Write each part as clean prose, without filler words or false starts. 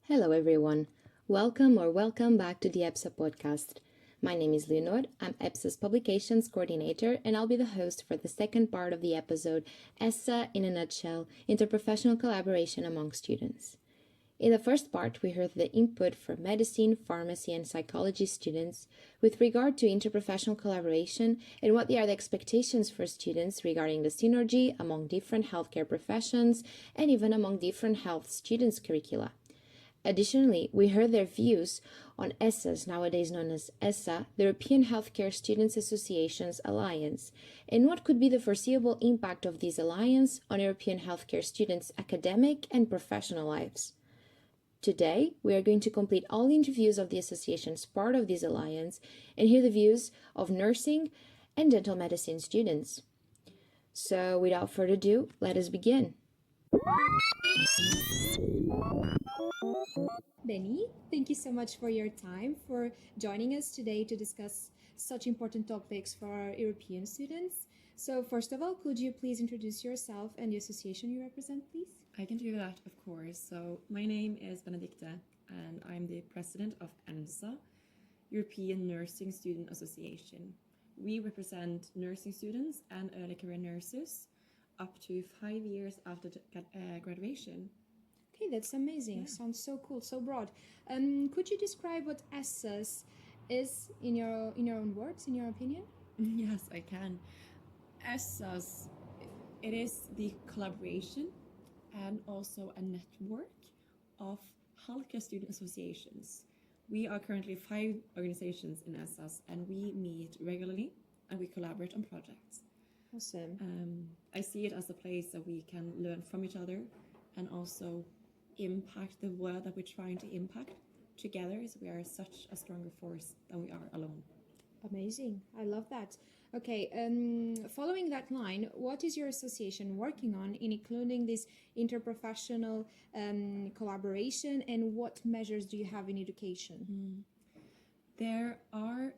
Hello everyone. Welcome back to the EPSA Podcast. My name is Leonor, I'm EPSA's Publications Coordinator, and I'll be the host for the second part of the episode, ESHAA in a Nutshell, Interprofessional Collaboration Among Students. In the first part, we heard the input from medicine, pharmacy, and psychology students with regard to interprofessional collaboration and what are the expectations for students regarding the synergy among different healthcare professions and even among different health students' curricula. Additionally, we heard their views on ESHAA's, nowadays known as ESHAA, the European Healthcare Students Association's alliance, and what could be the foreseeable impact of this alliance on European healthcare students' academic and professional lives. Today, we are going to complete all the interviews of the association's part of this alliance and hear the views of nursing and dental medicine students. So, without further ado, let us begin. Benny, thank you so much for your time, for joining us today to discuss such important topics for our European students. So first of all, could you please introduce yourself and the association you represent, please? I can do that, of course. So my name is Benidicte, and I'm the president of ENSA, European Nursing Student Association. We represent nursing students and early career nurses up to 5 years after graduation. Okay, that's amazing. Yeah. Sounds so cool, so broad. Could you describe what ESHAA is in your own words, in your opinion? Yes, I can. ESHAA, it is the collaboration and also a network of healthcare student associations. We are currently 5 organizations in ESHAA, and we meet regularly and we collaborate on projects. Awesome. I see it as a place that we can learn from each other and also impact the world that we're trying to impact together, as we are such a stronger force than we are alone. Amazing. I love that. Okay, following that line, what is your association working on in including this interprofessional collaboration, and what measures do you have in education? There are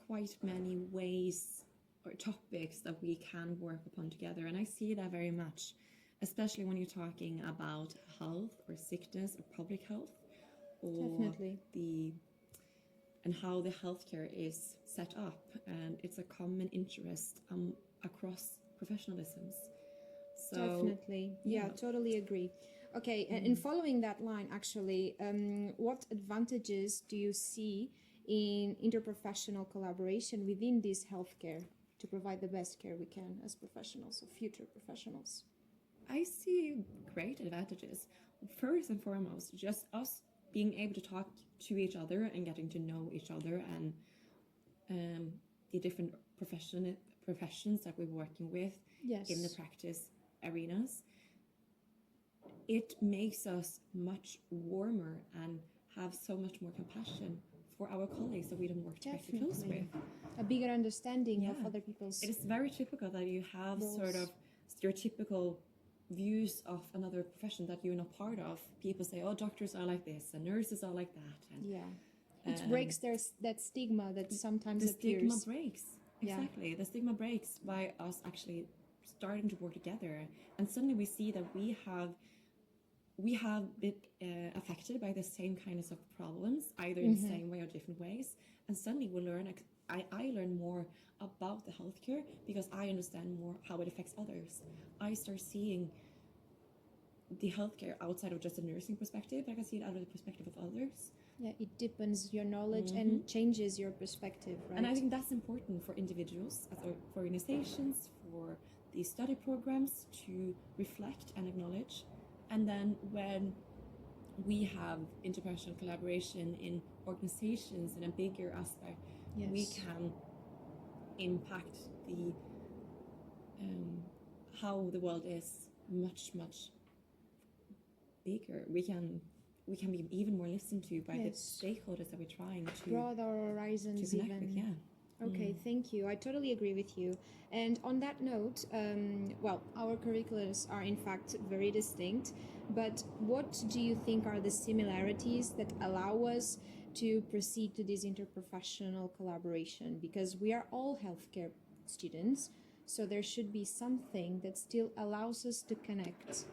quite many ways or topics that we can work upon together, and I see that very much, especially when you're talking about health or sickness or public health, or Definitely. and how the healthcare is set up, and it's a common interest across professionalisms. So Definitely. Yeah, totally agree. Okay, and following that line, actually, what advantages do you see in interprofessional collaboration within this healthcare to provide the best care we can as professionals or future professionals? I see great advantages. First and foremost, just us being able to talk to each other and getting to know each other, and the different professions that we're working with in the practice arenas. It makes us much warmer and have so much more compassion for our colleagues that we don't work directly close with. A bigger understanding of other people's... It is very typical that you have roles. sort of stereotypical views of another profession that you're not part of. People say, oh, doctors are like this and nurses are like that. And, it breaks that stigma that sometimes appears. The stigma breaks. Yeah. Exactly. The stigma breaks by us actually starting to work together. And suddenly we see that we have been affected by the same kinds of problems, either in the same way or different ways. And suddenly we learn, I learn more about the healthcare because I understand more how it affects others. I start seeing the healthcare outside of just a nursing perspective, but I can see it out of the perspective of others. Yeah, it deepens your knowledge and changes your perspective, right? And I think that's important for individuals, for organizations, for the study programs to reflect and acknowledge. And then when we have interprofessional collaboration in organizations in a bigger aspect, we can impact the how the world is much bigger. We can be even more listened to by the stakeholders that we're trying to broaden our horizons to connect even. with. Okay, thank you. I totally agree with you. And on that note, our curriculums are in fact very distinct, but what do you think are the similarities that allow us to proceed to this interprofessional collaboration? Because we are all healthcare students, so there should be something that still allows us to connect.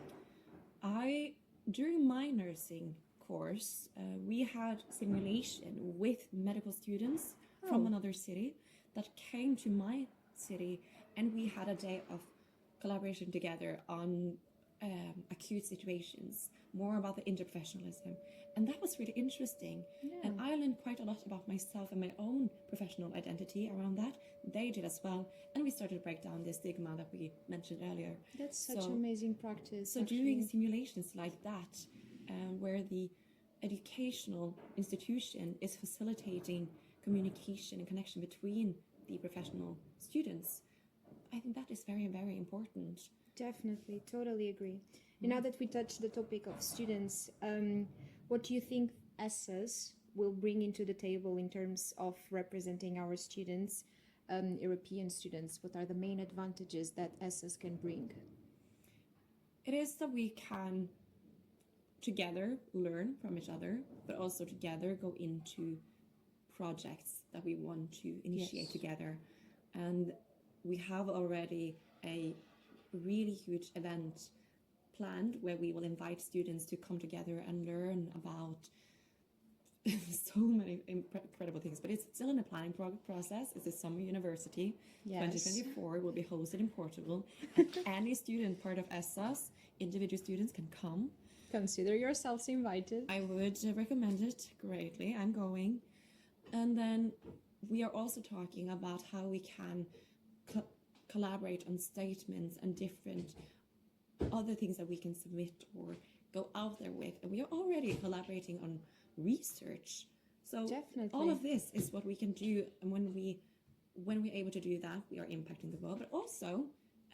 During my nursing course, we had simulation with medical students from another city that came to my city, and we had a day of collaboration together on acute situations, more about the interprofessionalism. And that was really interesting. And I learned quite a lot about myself and my own professional identity around that. They did as well. And we started to break down the stigma that we mentioned earlier. That's such amazing practice. So doing simulations like that, where the educational institution is facilitating communication and connection between the professional students, I think that is very, very important. Definitely, totally agree. And now that we touched the topic of students, what do you think ESHAs will bring into the table in terms of representing our students, European students? What are the main advantages that ESHAs can bring? It is that we can together learn from each other, but also together go into projects that we want to initiate together. And we have already a really huge event planned where we will invite students to come together and learn about so many incredible things, but it's still in the planning process. It's a summer university. 2024 will be hosted in Portugal, and any student part of ESHA's individual students can come. Consider yourselves invited. I would recommend it greatly. I'm going. And then we are also talking about how we can collaborate on statements and different other things that we can submit or go out there with. And we are already collaborating on research. So Definitely. all of this is what we can do. And when we're able to do that, we are impacting the world. But also,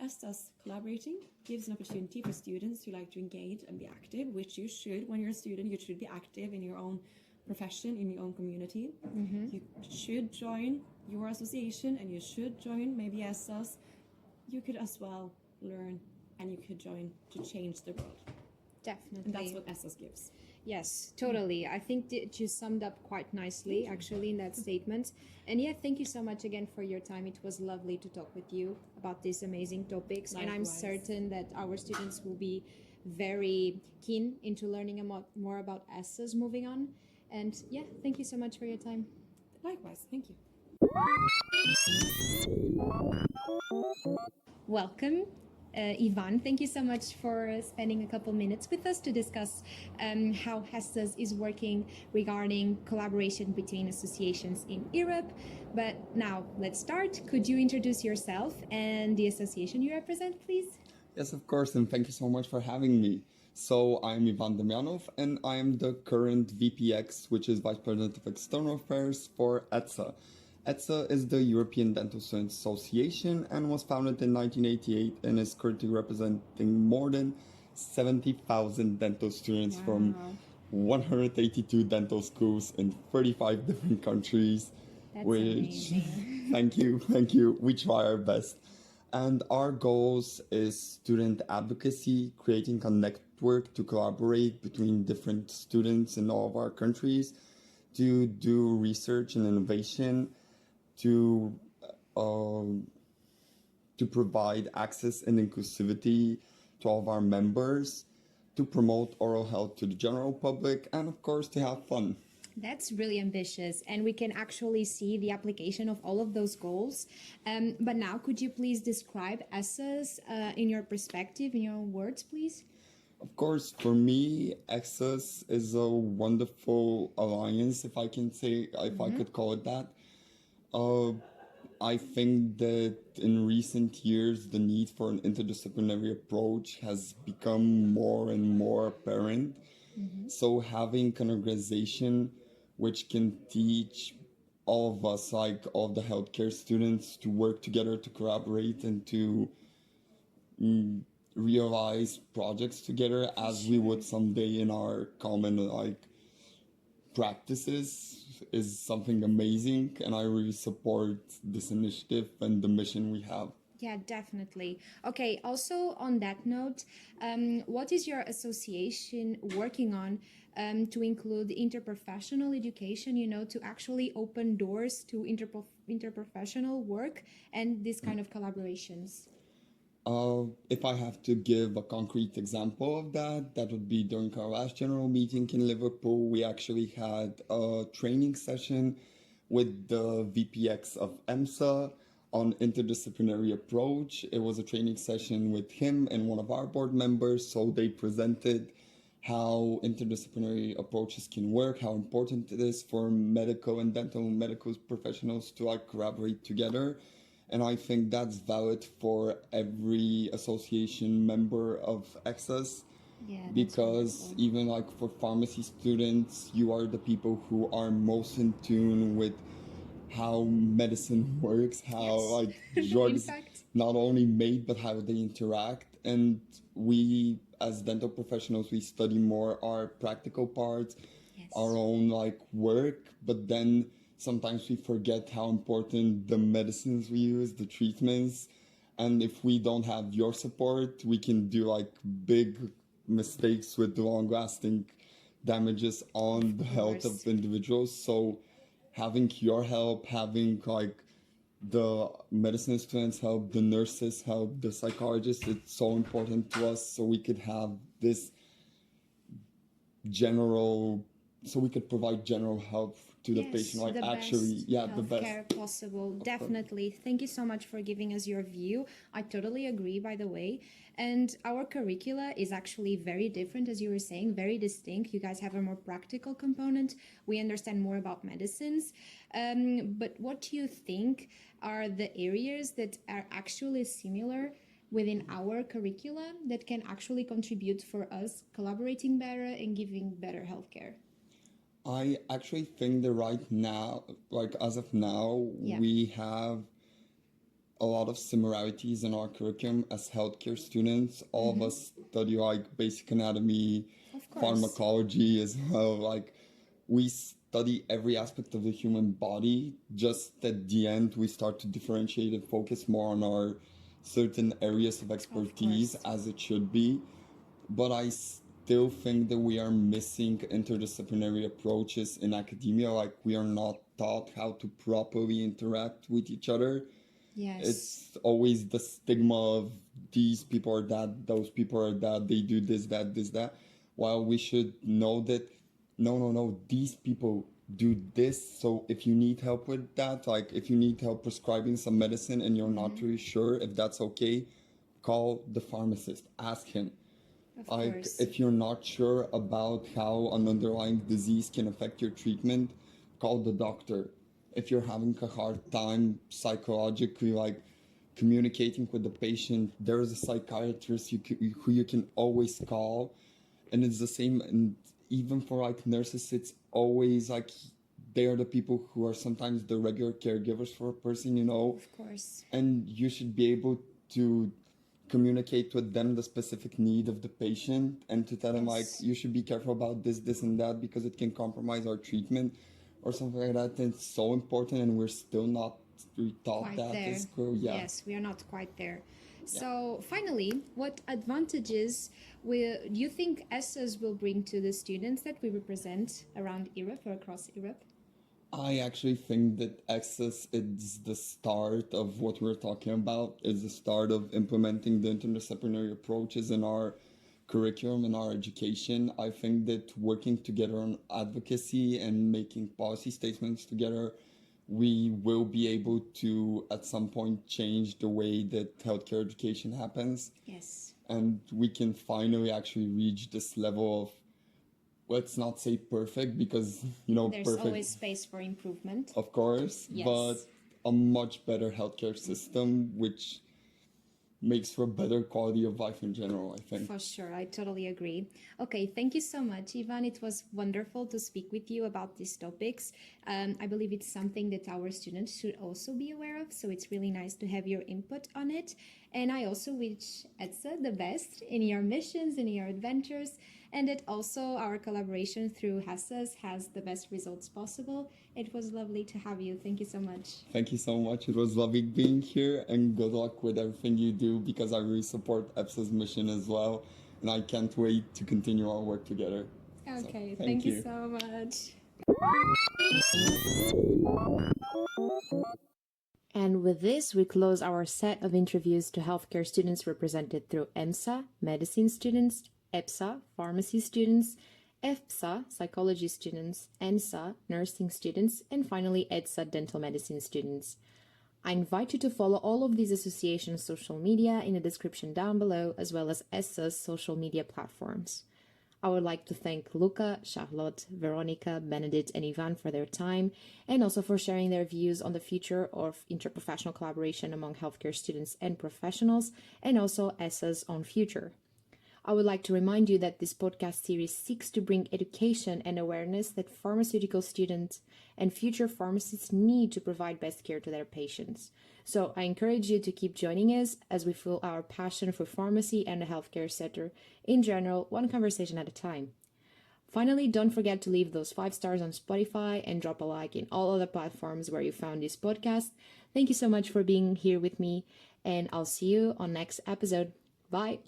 as us collaborating gives an opportunity for students who like to engage and be active, which you should. When you're a student, you should be active in your own profession, in your own community. You should join your association, and you should join maybe ESHAs. You could as well learn, and you could join to change the world. Definitely. And that's what ESHAs gives. Yes, totally. I think that you summed up quite nicely, actually, in that statement. And yeah, thank you so much again for your time. It was lovely to talk with you about these amazing topics. Likewise. And I'm certain that our students will be very keen into learning more about ESHAs moving on. And yeah, thank you so much for your time. Likewise, thank you. Welcome. Ivan, thank you so much for spending a couple minutes with us to discuss how ESHAs is working regarding collaboration between associations in Europe. But now let's start. Could you introduce yourself and the association you represent, please? Yes, of course, and thank you so much for having me. So I'm Ivan Demyanov, and I'm the current VPX, which is Vice President of External Affairs for ETSA. ETSA is the European Dental Students Association and was founded in 1988 and is currently representing more than 70,000 dental students from 182 dental schools in 35 different countries. That's which, amazing. thank you. We try our best. And our goals is student advocacy, creating a network to collaborate between different students in all of our countries, to do research and innovation, to provide access and inclusivity to all of our members, to promote oral health to the general public, and of course to have fun. That's really ambitious, and we can actually see the application of all of those goals. But now, could you please describe ESHAs in your perspective, in your own words, please? Of course, for me, EHSAA is a wonderful alliance, if I can say, if I could call it that. I think that in recent years, the need for an interdisciplinary approach has become more and more apparent. So having an organization which can teach all of us, like all the healthcare students, to work together, to collaborate, and to realize projects together as we would someday in our common practices is something amazing, and I really support this initiative and the mission we have. Yeah, definitely. Okay, also on that note, what is your association working on to include interprofessional education, to actually open doors to interprofessional work and this kind of collaborations? If I have to give a concrete example of that, that would be during our last general meeting in Liverpool. We actually had a training session with the VPX of EMSA on interdisciplinary approach. It was a training session with him and one of our board members. So they presented how interdisciplinary approaches can work, how important it is for medical and dental medical professionals to like collaborate together. And I think that's valid for every association member of EHSAA, Yeah, that's because wonderful. even like for pharmacy students, you are the people who are most in tune with how medicine works, how Yes. like In drugs fact. not only made but how they interact. And we as dental professionals, we study more our practical parts, Yes. our own like work, but then sometimes we forget how important the medicines we use, the treatments, and if we don't have your support, we can do like big mistakes with long lasting damages on the health course. of individuals. So having your help, having like the medicine students help, the nurses help, the psychologists, it's so important to us so we could have this general, so we could provide general help to the patient, like the actually, best yeah, the best. healthcare possible. Definitely. Thank you so much for giving us your view. I totally agree, by the way. And our curricula is actually very different, as you were saying, very distinct. You guys have a more practical component. We understand more about medicines. But what do you think are the areas that are actually similar within our curricula that can actually contribute for us collaborating better and giving better healthcare? I actually think that right now, like as of now, Yeah. we have a lot of similarities in our curriculum as healthcare students. All of us study like basic anatomy, Of course. pharmacology as well. Like we study every aspect of the human body. Just at the end, we start to differentiate and focus more on our certain areas of expertise course. as it should be. But I still think that we are missing interdisciplinary approaches in academia. Like we are not taught how to properly interact with each other. Yes. It's always the stigma of these people are that, those people are that, they do this, that. While we should know that, no, these people do this. So if you need help with that, like if you need help prescribing some medicine and you're not really sure if that's okay, call the pharmacist, ask him. Of Like course. if you're not sure about how an underlying disease can affect your treatment, call the doctor. If you're having a hard time psychologically like communicating with the patient, there is a psychiatrist who you can always call. And it's the same, and even for like nurses, it's always like they are the people who are sometimes the regular caregivers for a person, Of course. and you should be able to communicate with them the specific need of the patient and to tell them like Yes. you should be careful about this and that because it can compromise our treatment or something like that. And it's so important, and we're still not taught Quite that there. in school. Yeah. Yes, we are not quite there. So finally, what advantages do you think ESSAs will bring to the students that we represent around Europe or across Europe? I actually think that access is the start of what we're talking about, is the start of implementing the interdisciplinary approaches in our curriculum and our education. I think that working together on advocacy and making policy statements together, we will be able to at some point change the way that healthcare education happens. Yes. And we can finally actually reach this level of, let's not say perfect, because There's perfect always space for improvement. of course, Yes. but a much better healthcare system, which makes for a better quality of life in general, I think. For sure, I totally agree. Okay, thank you so much, Ivan. It was wonderful to speak with you about these topics. I believe it's something that our students should also be aware of, so it's really nice to have your input on it. And I also wish ETSA the best in your missions, in your adventures, and that also our collaboration through EHSAA has the best results possible. It was lovely to have you. Thank you so much. Thank you so much. It was lovely being here, and good luck with everything you do, because I really support EPSA's mission as well, and I can't wait to continue our work together. Okay, So, thank you so much. And with this, we close our set of interviews to healthcare students represented through EMSA, medicine students, EPSA, pharmacy students, EFPSA, psychology students, ENSA, nursing students, and finally EDSA, dental medicine students. I invite you to follow all of these associations' social media in the description down below, as well as ESHAA's social media platforms. I would like to thank Luka, Charlotte, Veronika, Benidicte, and Ivan for their time, and also for sharing their views on the future of interprofessional collaboration among healthcare students and professionals, and also ESHAA's own future. I would like to remind you that this podcast series seeks to bring education and awareness that pharmaceutical students and future pharmacists need to provide best care to their patients. So I encourage you to keep joining us as we fuel our passion for pharmacy and the healthcare sector in general, one conversation at a time. Finally, don't forget to leave those 5 stars on Spotify and drop a like in all other platforms where you found this podcast. Thank you so much for being here with me, and I'll see you on next episode. Bye.